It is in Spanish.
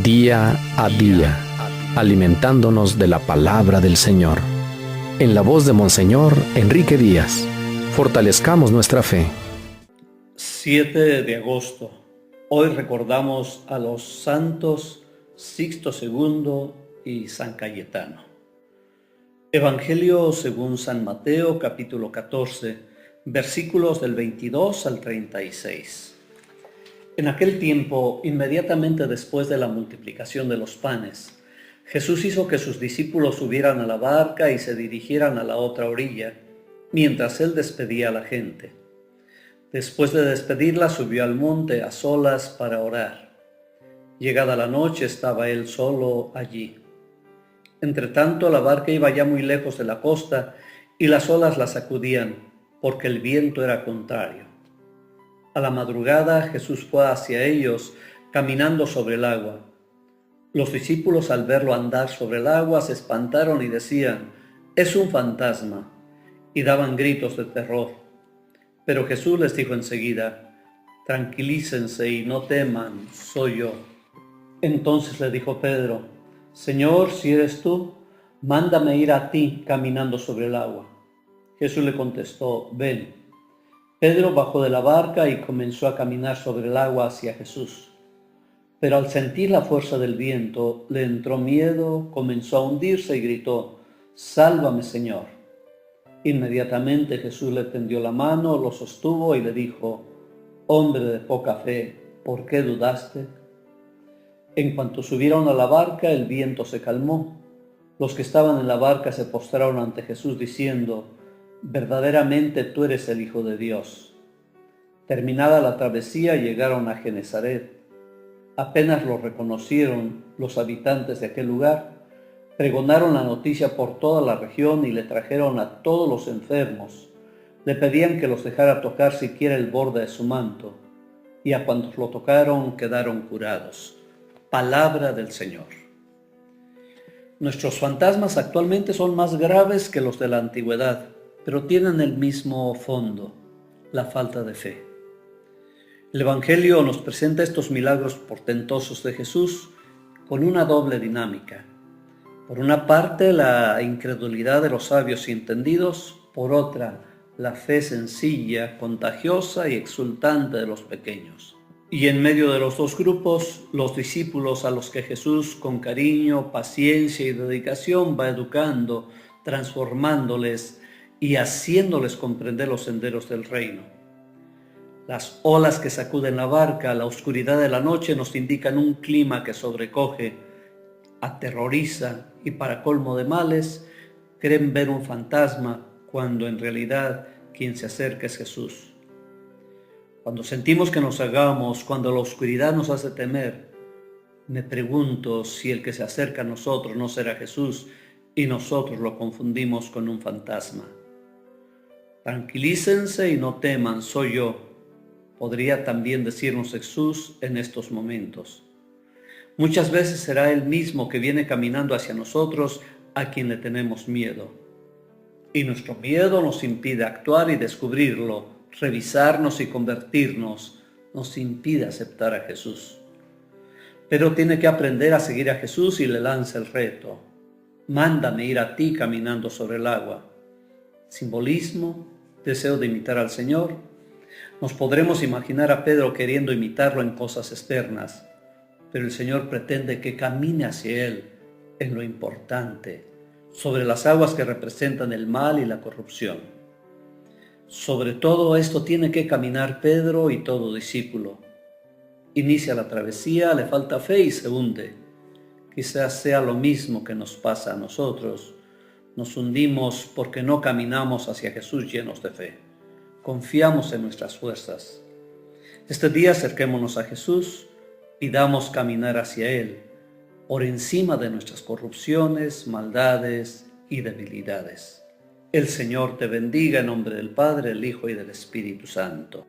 día a día, alimentándonos de la palabra del Señor. En la voz de Monseñor Enrique Díaz, fortalezcamos nuestra fe. 7 de agosto. Hoy recordamos a los santos Sixto II y San Cayetano. Evangelio según San Mateo, capítulo 14, versículos del 22 al 36. En aquel tiempo, inmediatamente después de la multiplicación de los panes, Jesús hizo que sus discípulos subieran a la barca y se dirigieran a la otra orilla, mientras él despedía a la gente. Después de despedirla, subió al monte a solas para orar. Llegada la noche, estaba él solo allí. Entretanto, la barca iba ya muy lejos de la costa y las olas la sacudían, porque el viento era contrario. A la madrugada, Jesús fue hacia ellos, caminando sobre el agua. Los discípulos, al verlo andar sobre el agua, se espantaron y decían: «Es un fantasma», y daban gritos de terror. Pero Jesús les dijo enseguida: «Tranquilícense y no teman, soy yo». Entonces le dijo Pedro: «Señor, si eres tú, mándame ir a ti caminando sobre el agua». Jesús le contestó: «Ven». Pedro bajó de la barca y comenzó a caminar sobre el agua hacia Jesús. Pero al sentir la fuerza del viento, le entró miedo, comenzó a hundirse y gritó: «Sálvame, Señor». Inmediatamente Jesús le tendió la mano, lo sostuvo y le dijo: «Hombre de poca fe, ¿por qué dudaste?». En cuanto subieron a la barca, el viento se calmó. Los que estaban en la barca se postraron ante Jesús diciendo: «Verdaderamente tú eres el Hijo de Dios». Terminada la travesía, llegaron a Genesaret. Apenas lo reconocieron los habitantes de aquel lugar, pregonaron la noticia por toda la región y le trajeron a todos los enfermos. Le pedían que los dejara tocar siquiera el borde de su manto, y a cuantos lo tocaron quedaron curados. Palabra del Señor. Nuestros fantasmas actualmente son más graves que los de la antigüedad, pero tienen el mismo fondo: la falta de fe. El Evangelio nos presenta estos milagros portentosos de Jesús con una doble dinámica. Por una parte, la incredulidad de los sabios y entendidos; por otra, la fe sencilla, contagiosa y exultante de los pequeños. Y en medio de los dos grupos, los discípulos a los que Jesús, con cariño, paciencia y dedicación, va educando, transformándoles y haciéndoles comprender los senderos del reino. Las olas que sacuden la barca, la oscuridad de la noche, nos indican un clima que sobrecoge, aterroriza y, para colmo de males, creen ver un fantasma cuando en realidad quien se acerca es Jesús. Cuando sentimos que nos ahogamos, cuando la oscuridad nos hace temer, me pregunto si el que se acerca a nosotros no será Jesús y nosotros lo confundimos con un fantasma. Tranquilícense y no teman, soy yo, podría también decirnos Jesús en estos momentos. Muchas veces será Él mismo que viene caminando hacia nosotros, a quien le tenemos miedo. Y nuestro miedo nos impide actuar y descubrirlo, revisarnos y convertirnos, nos impide aceptar a Jesús. Pero tiene que aprender a seguir a Jesús y le lanza el reto: «Mándame ir a ti caminando sobre el agua». Simbolismo, deseo de imitar al Señor. Nos podremos imaginar a Pedro queriendo imitarlo en cosas externas, pero el Señor pretende que camine hacia Él en lo importante, sobre las aguas que representan el mal y la corrupción. Sobre todo esto tiene que caminar Pedro y todo discípulo. Inicia la travesía, le falta fe y se hunde. Quizás sea lo mismo que nos pasa a nosotros. Nos hundimos porque no caminamos hacia Jesús llenos de fe. Confiamos en nuestras fuerzas. Este día acerquémonos a Jesús, pidamos caminar hacia Él, por encima de nuestras corrupciones, maldades y debilidades. El Señor te bendiga en nombre del Padre, el Hijo y del Espíritu Santo.